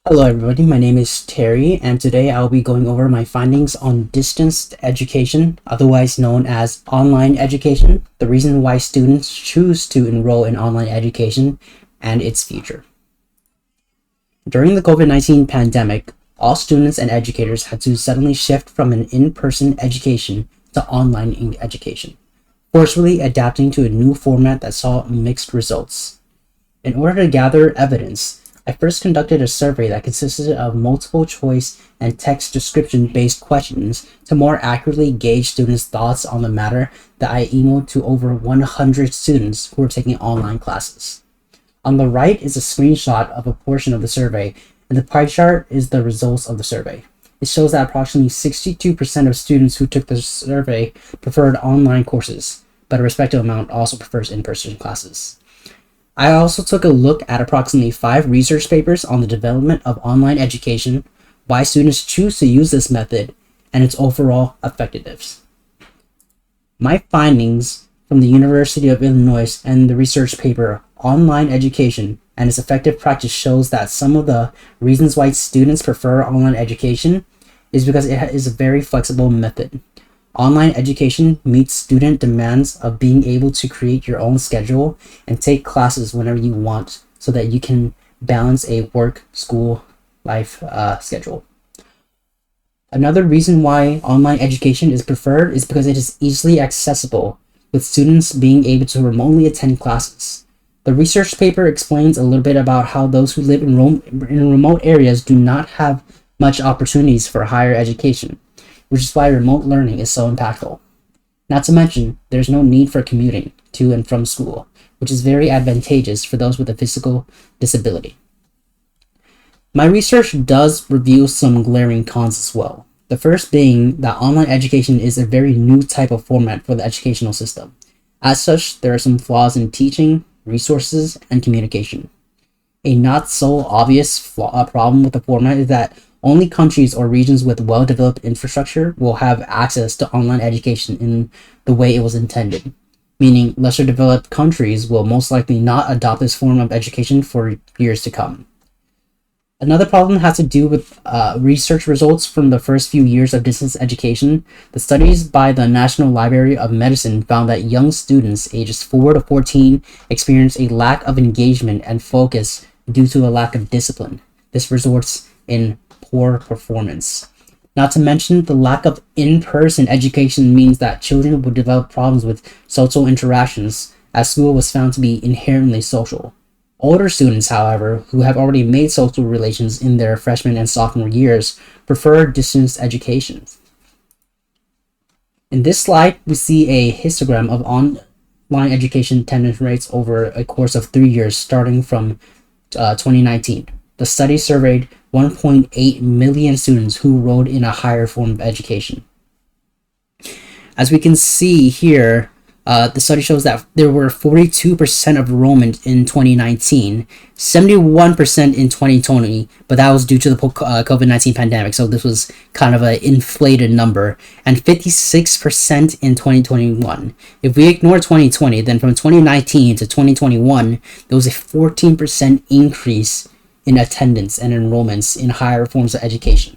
Hello everybody, my name is Terry and today I'll be going over my findings on distance education, otherwise known as online education, the reason why students choose to enroll in online education, and its future. During the COVID-19 pandemic, all students and educators had to suddenly shift from an in-person education to online education, forcefully adapting to a new format that saw mixed results. In order to gather evidence, I first conducted a survey that consisted of multiple choice and text description based questions to more accurately gauge students' thoughts on the matter that I emailed to over 100 students who were taking online classes. On the right is a screenshot of a portion of the survey, and the pie chart is the results of the survey. It shows that approximately 62% of students who took the survey preferred online courses, but a respective amount also prefers in-person classes. I also took a look at approximately 5 research papers on the development of online education, why students choose to use this method, and its overall effectiveness. My findings from the University of Illinois and the research paper Online Education and its Effective Practice shows that some of the reasons why students prefer online education is because it is a very flexible method. Online education meets student demands of being able to create your own schedule and take classes whenever you want so that you can balance a work-school life schedule. Another reason why online education is preferred is because it is easily accessible, with students being able to remotely attend classes. The research paper explains a little bit about how those who live in remote areas do not have much opportunities for higher education, which is why remote learning is so impactful. Not to mention, there's no need for commuting to and from school, which is very advantageous for those with a physical disability. My research does reveal some glaring cons as well. The first being that online education is a very new type of format for the educational system. As such, there are some flaws in teaching, resources, and communication. A not so obvious problem with the format is that only countries or regions with well-developed infrastructure will have access to online education in the way it was intended, meaning lesser developed countries will most likely not adopt this form of education for years to come. Another problem has to do with research results from the first few years of distance education. The studies by the National Library of Medicine found that young students ages 4 to 14 experience a lack of engagement and focus due to a lack of discipline. This results in poor performance. Not to mention, the lack of in-person education means that children will develop problems with social interactions, as school was found to be inherently social. Older students, however, who have already made social relations in their freshman and sophomore years, prefer distance education. In this slide, we see a histogram of online education attendance rates over a course of 3 years starting from 2019. The study surveyed 1.8 million students who enrolled in a higher form of education. As we can see here, the study shows that there were 42% of enrollment in 2019, 71% in 2020, but that was due to the COVID-19 pandemic, so this was kind of an inflated number, and 56% in 2021. If we ignore 2020, then from 2019 to 2021, there was a 14% increase in attendance and enrollments in higher forms of education.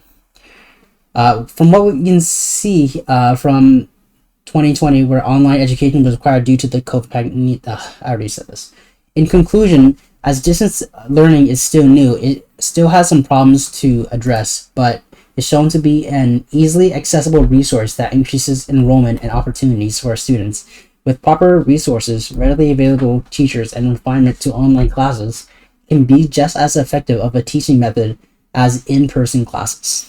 From what we can see from 2020, where online education was required due to the COVID pandemic, I already said this. In conclusion, as distance learning is still new, it still has some problems to address, but is shown to be an easily accessible resource that increases enrollment and opportunities for students. With proper resources, readily available teachers, and refinement to online classes, can be just as effective of a teaching method as in-person classes.